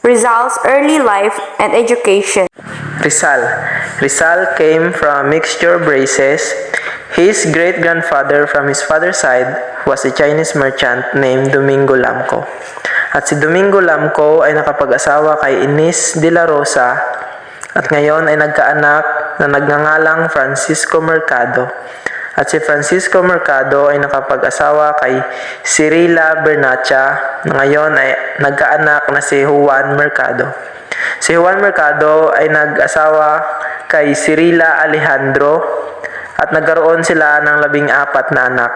Rizal's early life and education. Rizal came from a mixture of races. His great-grandfather from his father's side was a Chinese merchant named Domingo Lamco. At si Domingo Lamco ay nakapag-asawa kay Ines de la Rosa at ngayon ay nagkaanak na nagngangalang Francisco Mercado. At si Francisco Mercado ay nakapag-asawa kay Cirila Bernacha na ngayon ay nagkaanak na si Juan Mercado. Si Juan Mercado ay nag-asawa kay Cirila Alejandro at nagkaroon sila ng 14 na anak.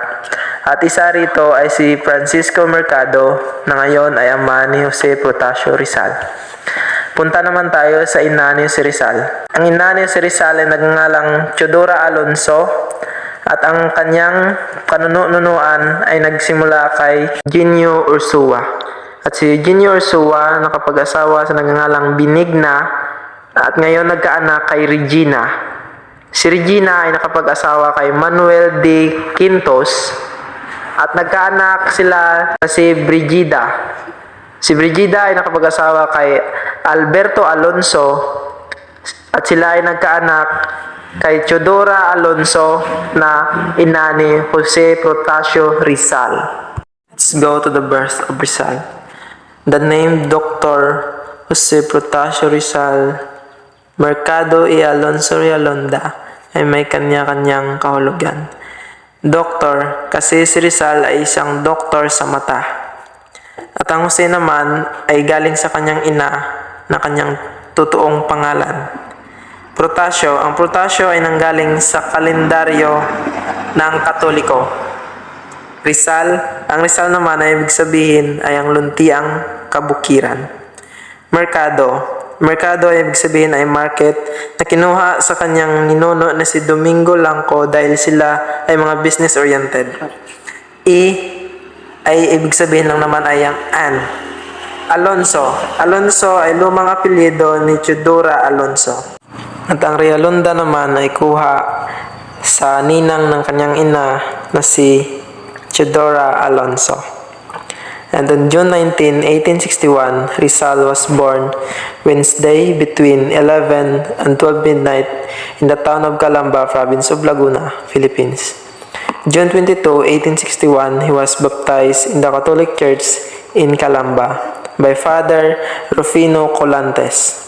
At isa rito ay si Francisco Mercado na ngayon ay ama ni Jose Protasio Rizal. Punta naman tayo sa ina ni si Rizal. Ang ina ni si Rizal ay nagngangalang Teodora Alonso at ang kanyang kanunuan ay nagsimula kay Eugenio Ursua. At si Eugenio Ursua nakapag-asawa sa nagngangalang Benigna at ngayon nagkaanak kay Regina. Si Regina ay nakapag-asawa kay Manuel de Quintos at nagkaanak sila na si Beljeda. Si Beljeda ay nakapag-asawa kay Alberto Alonso at sila ay nagkaanak kay Teodora Alonso na ina ni Jose Protasio Rizal. Let's go to the birth of Rizal. The name Dr. Jose Protasio Rizal Mercado y Alonso Realonda ay may kanya-kanyang kahulugan. Doktor, kasi si Rizal ay isang doktor sa mata. At ang Jose naman ay galing sa kanyang ina na kanyang totoong pangalan. Protasio, ang Protasio ay nanggaling sa kalendaryo ng Katoliko. Rizal, ang Rizal naman ay ibig sabihin ay ang luntiang kabukiran. Mercado ay ibig sabihin ay market na kinuha sa kanyang ninuno na si Domingo Lamco dahil sila ay mga business-oriented. Ay ibig sabihin lang naman ay ang an. Alonso ay lumang apelyido ni Teodora Alonso. At ang Realonda naman ay kuha sa ninang ng kanyang ina na si Teodora Alonso. And on June 19, 1861, Rizal was born Wednesday between 11 and 12 midnight in the town of Calamba, province of Laguna, Philippines. June 22, 1861, he was baptized in the Catholic Church in Calamba by Father Rufino Colantes.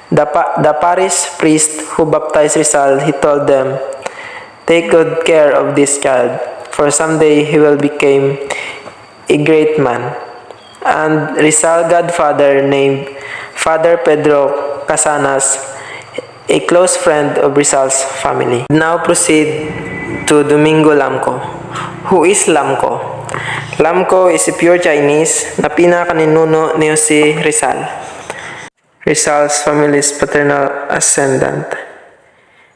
The parish priest who baptized Rizal, he told them, "Take good care of this child, for someday he will become a great man." And Rizal godfather named Father Pedro Casanas, a close friend of Rizal's family. Now proceed to Domingo Lamco. Who is Lamco? Lamco is a pure Chinese na pinakaninuno ni Jose Rizal. Rizal's family's paternal ascendant.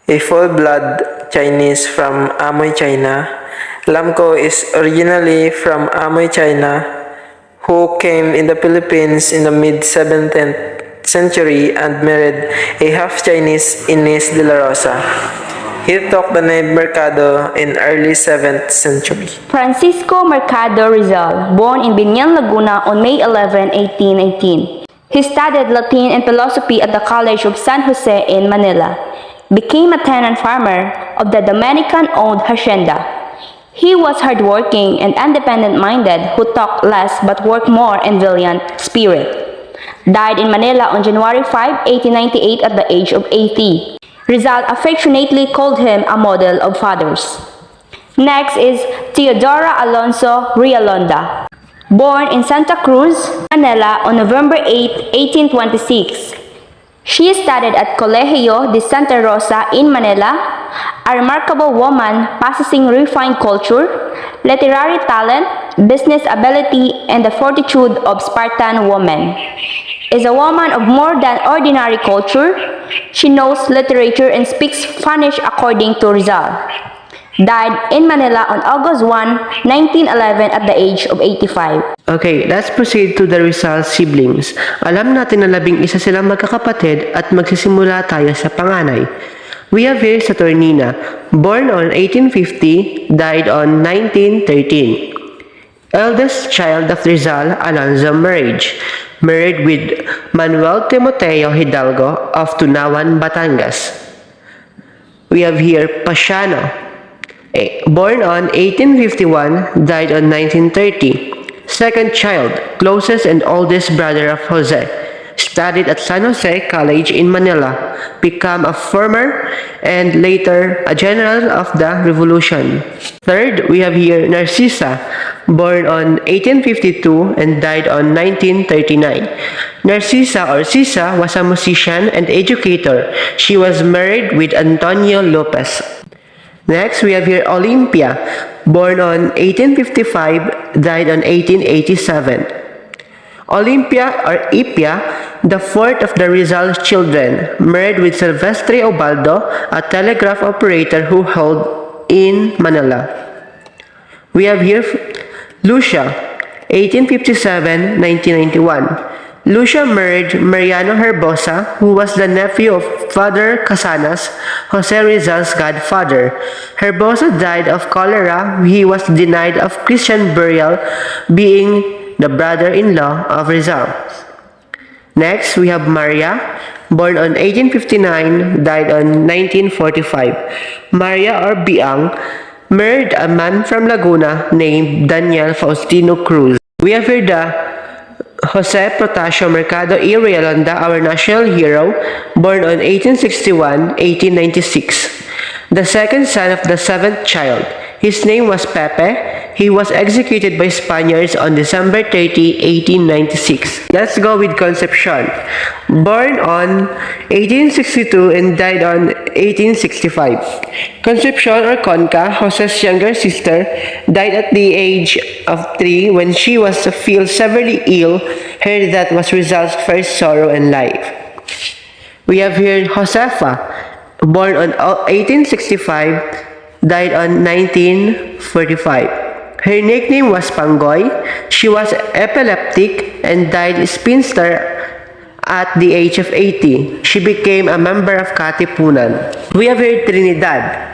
A full-blood Chinese from Amoy, China, Lamco is originally from Amoy, China, who came in the Philippines in the mid-17th century and married a half-Chinese Ines de la Rosa. He took the name Mercado in early 7th century. Francisco Mercado Rizal, born in Binian, Laguna on May 11, 1818. He studied Latin and philosophy at the College of San Jose in Manila, became a tenant farmer of the Dominican-owned hacienda. He was hardworking and independent-minded who talked less but worked more and valiant spirit. Died in Manila on January 5, 1898 at the age of 80. Rizal affectionately called him a model of fathers. Next is Teodora Alonso Realonda. Born in Santa Cruz, Manila on November 8, 1826. She studied at Colegio de Santa Rosa in Manila, a remarkable woman possessing refined culture, literary talent, business ability, and the fortitude of Spartan woman. Is a woman of more than ordinary culture. She knows literature and speaks Spanish according to Rizal. Died in Manila on August 1, 1911 at the age of 85. Okay, let's proceed to the Rizal siblings. Alam natin na 11 silang magkakapatid at magsisimula tayo sa panganay. We have here Saturnina, born on 1850, died on 1913. Eldest child of Rizal, Alonzo marriage. Married with Manuel Timoteo Hidalgo of Tunawan, Batangas. We have here Pasiano. Born on 1851, died on 1930. Second child, closest and oldest brother of Jose. Studied at San Jose College in Manila, became a farmer and later a general of the Revolution. Third, we have here Narcisa, born on 1852 and died on 1939. Narcisa or Sisa was a musician and educator. She was married with Antonio Lopez. Next, we have here Olympia, born on 1855, died on 1887. Olympia or Ipia, the fourth of the Rizal children, married with Silvestre Obaldo, a telegraph operator who held in Manila. We have here Lucia, 1857-1991. Lucia married Mariano Herbosa, who was the nephew of Father Casanas, Jose Rizal's godfather. Herbosa died of cholera. He was denied of Christian burial, being the brother-in-law of Rizal. Next, we have Maria, born on 1859, died on 1945. Maria or Biang married a man from Laguna named Daniel Faustino Cruz. We have here the Jose Protasio Mercado y Realonda, our national hero, born on 1861-1896. The second son of the seventh child. His name was Pepe. He was executed by Spaniards on December 30, 1896. Let's go with Concepcion. Born on 1862 and died on 1865. Concepcion or Conca, Jose's younger sister, died at the age of 3 when she was feel severely ill. Her death was Rizal's first sorrow in life. We have here Josefa, born on 1865, died on 1945. Her nickname was Pangoy. She was epileptic and died spinster at the age of 80. She became a member of Katipunan. We have here Trinidad,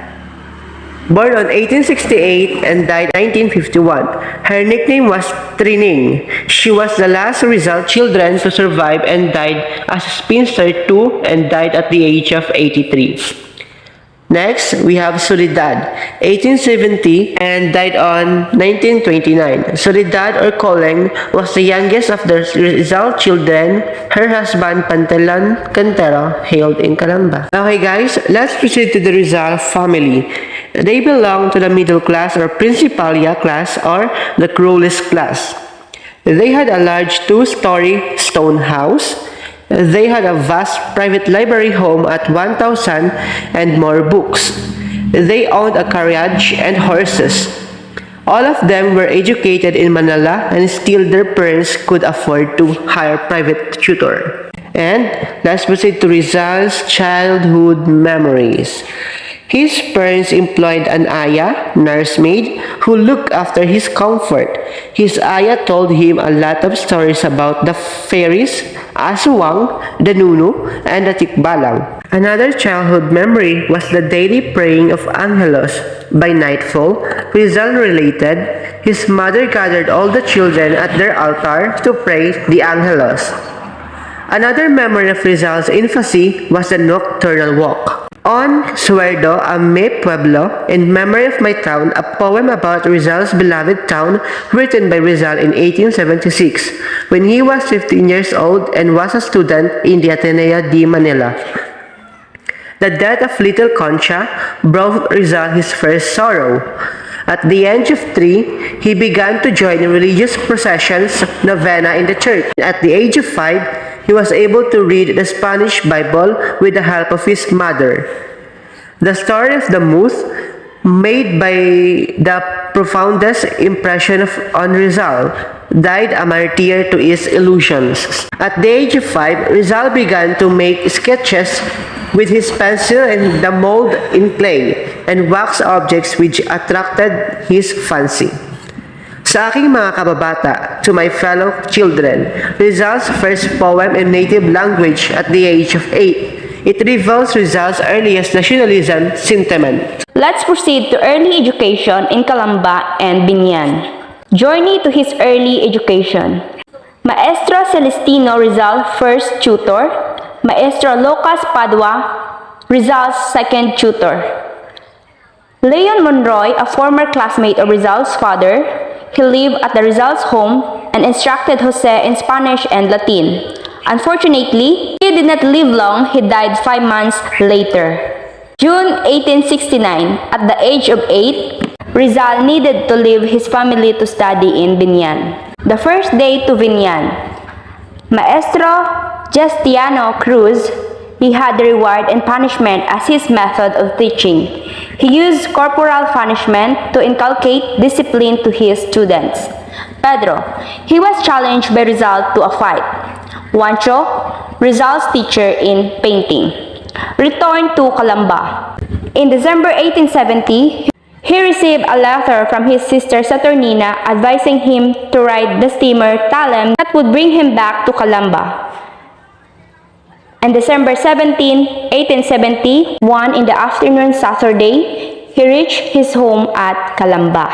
born on 1868 and died 1951. Her nickname was Trining. She was the last Rizal children to survive and died as a spinster too and died at the age of 83. Next, we have Soledad, 1870 and died on 1929. Soledad or Coleng was the youngest of the Rizal children. Her husband, Pantelan Cantero, hailed in Calamba. Okay guys, let's proceed to the Rizal family. They belong to the middle class or Principalia class or the Crueles class. They had a large two-story stone house. They had a vast private library home at 1,000 and more books. They owned a carriage and horses. All of them were educated in Manila and still their parents could afford to hire private tutor. And let's proceed to Rizal's childhood memories. His parents employed an aya, nursemaid, who looked after his comfort. His aya told him a lot of stories about the fairies, Aswang, the Nunu, and the Tikbalang. Another childhood memory was the daily praying of Angelos. By nightfall, Rizal related, his mother gathered all the children at their altar to pray the Angelos. Another memory of Rizal's infancy was the nocturnal walk. On Suerdo, a May Pueblo, in memory of my town, a poem about Rizal's beloved town written by Rizal in 1876, when he was 15 years old and was a student in the Ateneo de Manila. The death of little Concha brought Rizal his first sorrow. At the age of 3, he began to join in religious processions, novena in the church. At the age of 5, he was able to read the Spanish Bible with the help of his mother. The story of the moth made by the profoundest impression on Rizal, died a martyr to his illusions. At the age of 5, Rizal began to make sketches with his pencil and the mold in clay and wax objects which attracted his fancy. Sa aking mga kababata, to my fellow children, Rizal's first poem in native language at the age of 8. It reveals Rizal's earliest nationalism sentiment. Let's proceed to early education in Calamba and Binyan. Journey to his early education. Maestro Celestino Rizal, first tutor. Maestro Lucas Padua, Rizal's second tutor. Leon Monroy, a former classmate of Rizal's father, he lived at the Rizal's home and instructed Jose in Spanish and Latin. Unfortunately, he did not live long. He died 5 months later. June 1869, at the age of 8, Rizal needed to leave his family to study in Binyan. The first day to Binyan, Maestro Justiano Cruz, he had reward and punishment as his method of teaching. He used corporal punishment to inculcate discipline to his students. Pedro, he was challenged by Rizal to a fight. Juancho, Rizal's teacher in painting, returned to Calamba. In December 1870, he received a letter from his sister Saturnina advising him to ride the steamer Talem that would bring him back to Calamba. On December 17, 1871, in the afternoon Saturday, he reached his home at Calamba.